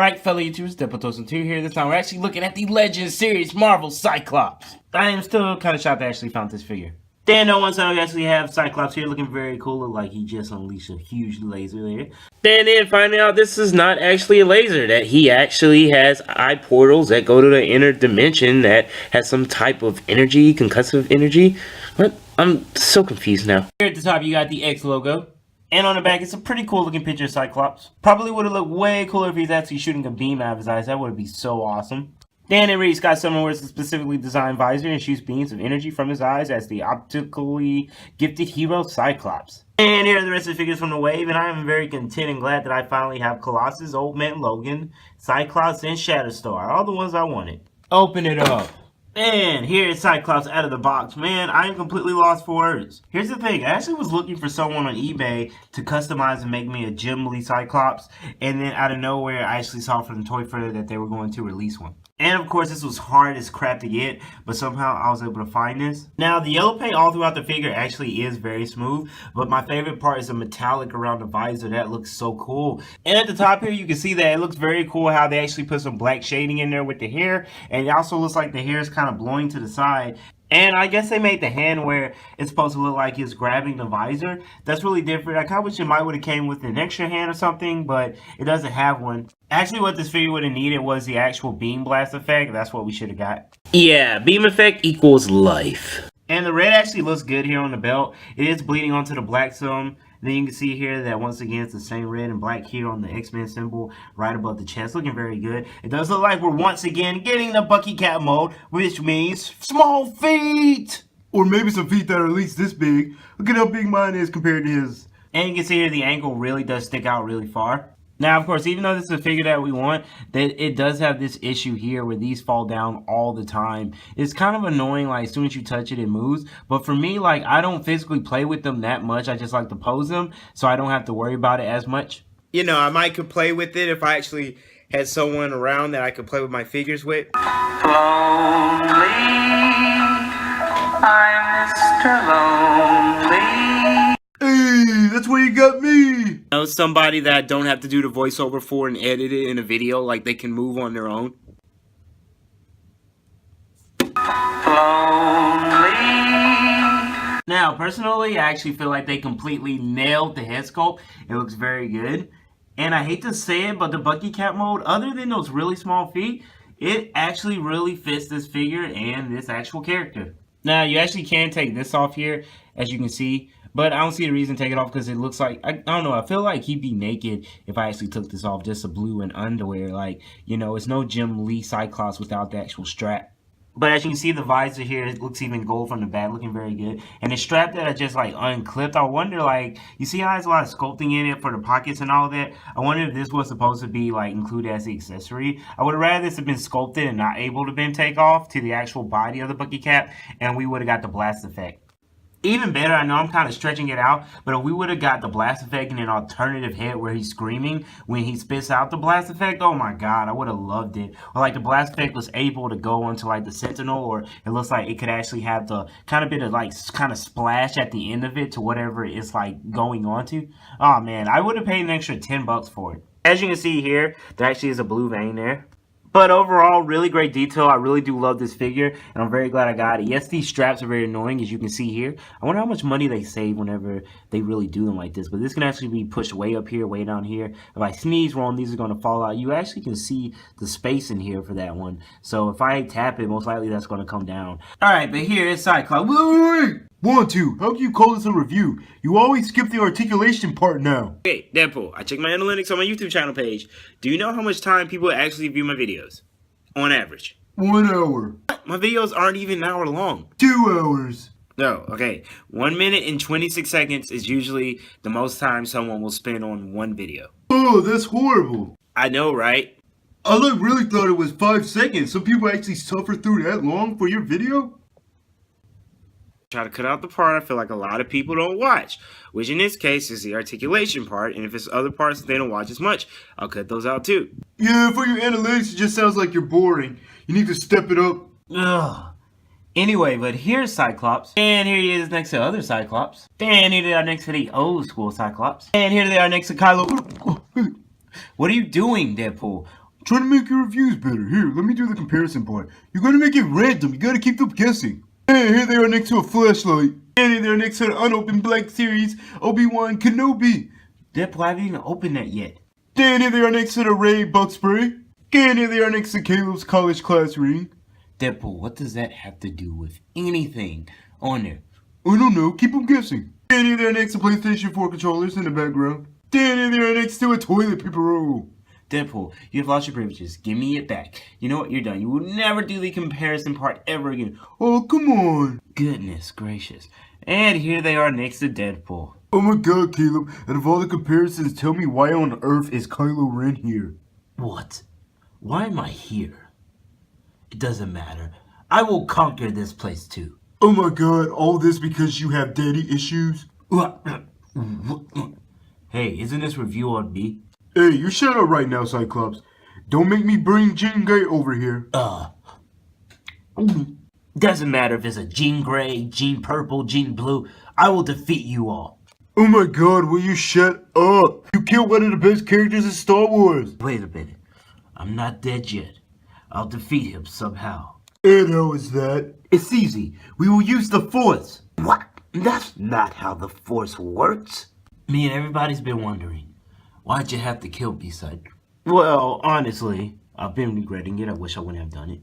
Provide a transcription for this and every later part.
Alright, fellow YouTubers, Depotosen2 here. This time we're actually looking at the Legends series Marvel Cyclops. I am still kind of shocked I actually found this figure. Then on one side we actually have Cyclops here looking very cool, look like he just unleashed a huge laser there. Then finding out this is not actually a laser, that he actually has eye portals that go to the inner dimension that has some type of energy, concussive energy. What? I'm so confused now. Here at the top you got the X logo. And on the back, it's a pretty cool looking picture of Cyclops. Probably would have looked way cooler if he's actually shooting a beam out of his eyes. That would be so awesome. Then it reads, got someone wears a specifically designed visor and shoots beams of energy from his eyes as the optically gifted hero Cyclops. And here are the rest of the figures from the wave, and I am very content and glad that I finally have Colossus, Old Man Logan, Cyclops, and Shatterstar. All the ones I wanted. Open it up. And here is Cyclops out of the box. Man, I am completely lost for words. Here's the thing, I actually was looking for someone on eBay to customize and make me a Jim Lee Cyclops, and then out of nowhere I actually saw from the Toy Fair that they were going to release one. And of course this was hard as crap to get, but somehow I was able to find this. Now the yellow paint all throughout the figure actually is very smooth, but my favorite part is the metallic around the visor. That looks so cool. And at the top here you can see that it looks very cool how they actually put some black shading in there with the hair, and it also looks like the hair is kind of blowing to the side. And I guess they made the hand where it's supposed to look like it's grabbing the visor. That's really different. I kind of wish it might would have came with an extra hand or something, but it doesn't have one. Actually, what this figure would have needed was the actual beam blast effect. That's what we should have got. Yeah, beam effect equals life. And the red actually looks good here on the belt. It is bleeding onto the black some. Then you can see here that once again it's the same red and black here on the X-Men symbol right above the chest. Looking very good. It does look like we're once again getting the Bucky Cat mode, which means small feet! Or maybe some feet that are at least this big. Look at how big mine is compared to his. And you can see here the ankle really does stick out really far. Now, of course, even though this is a figure that we want, that it does have this issue here where these fall down all the time. It's kind of annoying, like, as soon as you touch it, it moves. But for me, like, I don't physically play with them that much. I just like to pose them, so I don't have to worry about it as much. You know, I might could play with it if I actually had someone around that I could play with my figures with. Lonely, I'm Mr. Lonely. Hey, that's where you got me. You know, somebody that I don't have to do the voiceover for and edit it in a video, like they can move on their own. Lonely. Now, personally, I actually feel like they completely nailed the head sculpt. It looks very good. And I hate to say it, but the Bucky Cat mode, other than those really small feet, it actually really fits this figure and this actual character. Now, you actually can take this off here, as you can see. But I don't see a reason to take it off because it looks like, I don't know, I feel like he'd be naked if I actually took this off, just a blue and underwear. Like, you know, it's no Jim Lee Cyclops without the actual strap. But as you can see, the visor here, it looks even gold from the back, looking very good. And the strap that I just, like, unclipped, I wonder, like, you see how there's a lot of sculpting in it for the pockets and all that? I wonder if this was supposed to be, like, included as the accessory. I would have rather this have been sculpted and not able to been take off to the actual body of the Bucky Cat, and we would have got the blast effect. Even better, I know I'm kind of stretching it out, but if we would have got the blast effect in an alternative head where he's screaming when he spits out the blast effect, oh my god, I would have loved it. Or like the blast effect was able to go onto like the Sentinel, or it looks like it could actually have the kind of bit of like kind of splash at the end of it to whatever it's like going on to. Oh man, I would have paid an extra 10 bucks for it. As you can see here, there actually is a blue vein there. But overall, really great detail. I really do love this figure, and I'm very glad I got it. Yes, these straps are very annoying, as you can see here. I wonder how much money they save whenever they really do them like this. But this can actually be pushed way up here, way down here. If I sneeze wrong, these are going to fall out. You actually can see the space in here for that one. So if I tap it, most likely that's going to come down. Alright, but here is Cyclops. Wait! Want to? How can you call this a review? You always skip the articulation part now. Okay, Deadpool, I checked my analytics on my YouTube channel page. Do you know how much time people actually view my videos? On average. 1 hour. My videos aren't even an hour long. 2 hours. No, okay. 1 minute and 26 seconds is usually the most time someone will spend on one video. Oh, that's horrible. I know, right? I really thought it was 5 seconds. Some people actually suffer through that long for your video? Try to cut out the part I feel like a lot of people don't watch, which in this case is the articulation part, and if it's other parts that they don't watch as much, I'll cut those out too. Yeah, for your analytics, it just sounds like you're boring. You need to step it up. Ugh. Anyway, but here's Cyclops, and here he is next to other Cyclops, and here they are next to the old school Cyclops, and here they are next to Kylo. What are you doing, Deadpool? Trying to make your reviews better. Here, let me do the comparison part. You're gonna make it random. You gotta keep them guessing. Hey, here they are next to a flashlight. And here they are next to the unopened Black Series Obi-Wan Kenobi. Deadpool, I haven't even opened that yet. And here they are next to the Ray Buck Spray. And here they are next to Caleb's college class ring. Deadpool, what does that have to do with anything on there? I don't know. Keep them guessing. And here they are next to PlayStation 4 controllers in the background. And here they are next to a toilet paper roll. Deadpool, you have lost your privileges. Give me it back. You know what? You're done. You will never do the comparison part ever again. Oh, come on. Goodness gracious. And here they are next to Deadpool. Oh my god, Caleb. Out of all the comparisons, tell me why on earth is Kylo Ren here? What? Why am I here? It doesn't matter. I will conquer this place too. Oh my god, all this because you have daddy issues? Hey, isn't this review on me? Hey, you shut up right now, Cyclops. Don't make me bring Jean Grey over here. Doesn't matter if it's a Jean Grey, Jean Purple, Jean Blue. I will defeat you all. Oh my god, will you shut up? You killed one of the best characters in Star Wars. Wait a minute. I'm not dead yet. I'll defeat him somehow. And how is that? It's easy. We will use the Force. What? That's not how the Force works. Me and everybody's been wondering. Why'd you have to kill B-Side? Well, honestly, I've been regretting it. I wish I wouldn't have done it.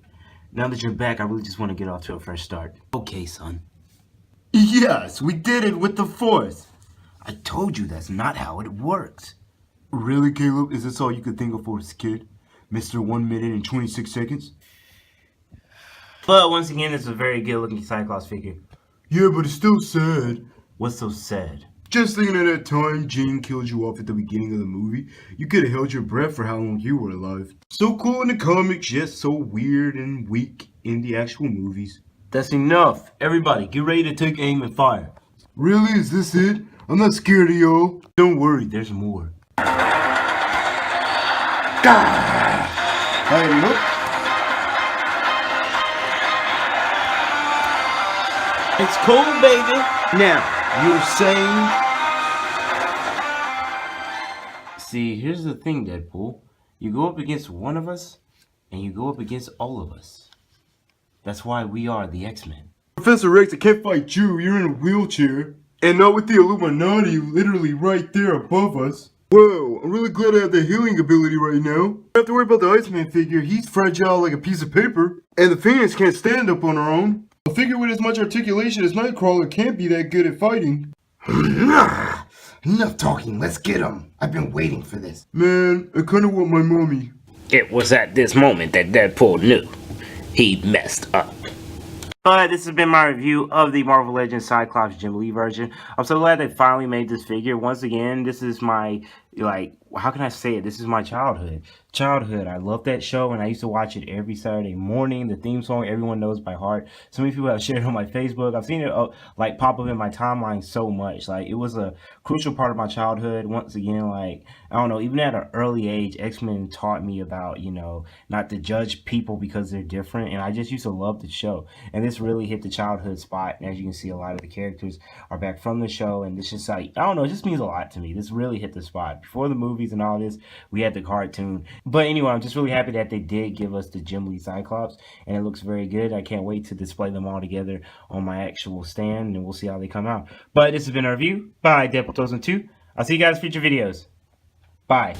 Now that you're back, I really just want to get off to a fresh start. Okay, son. Yes, we did it with the Force. I told you that's not how it works. Really, Caleb? Is this all you could think of for this kid? Mr. 1 minute and 26 seconds? But once again, it's a very good-looking Cyclops figure. Yeah, but it's still sad. What's so sad? Just thinking of that time Jean killed you off at the beginning of the movie. You could have held your breath for how long you were alive. So cool in the comics, yet so weird and weak in the actual movies. That's enough. Everybody, get ready to take aim and fire. Really? Is this it? I'm not scared of y'all. Don't worry, there's more. Hey, look. It's cool, baby. Now, you're saying... See, here's the thing, Deadpool. You go up against one of us, and you go up against all of us. That's why we are the X-Men. Professor X, I can't fight you. You're in a wheelchair. And not with the Illuminati literally right there above us. Whoa, I'm really glad I have the healing ability right now. Don't have to worry about the Iceman figure. He's fragile like a piece of paper. And the Phoenix can't stand up on her own. A figure with as much articulation as Nightcrawler can't be that good at fighting. Enough talking, let's get him. I've been waiting for this. Man, I kinda want my mommy. It was at this moment that Deadpool knew he messed up. But this has been my review of the Marvel Legends Cyclops Jim Lee version. I'm so glad they finally made this figure. Once again, this is my, how can I say it? This is my childhood. I love that show, and I used to watch it every Saturday morning. The theme song, everyone knows by heart. So many people have shared it on my Facebook. I've seen it pop up in my timeline so much. It was a crucial part of my childhood. Once again, I don't know, even at an early age, X-Men taught me about, not to judge people because they're different. And I just used to love the show. And this really hit the childhood spot. And as you can see, a lot of the characters are back from the show. And it's just I don't know, it just means a lot to me. This really hit the spot. Before the movies and all this, we had the cartoon. But anyway, I'm just really happy that they did give us the Jim Lee Cyclops, and it looks very good. I can't wait to display them all together on my actual stand, and we'll see how they come out. But this has been a review by Deadpool 2002. I'll see you guys in future videos. Bye.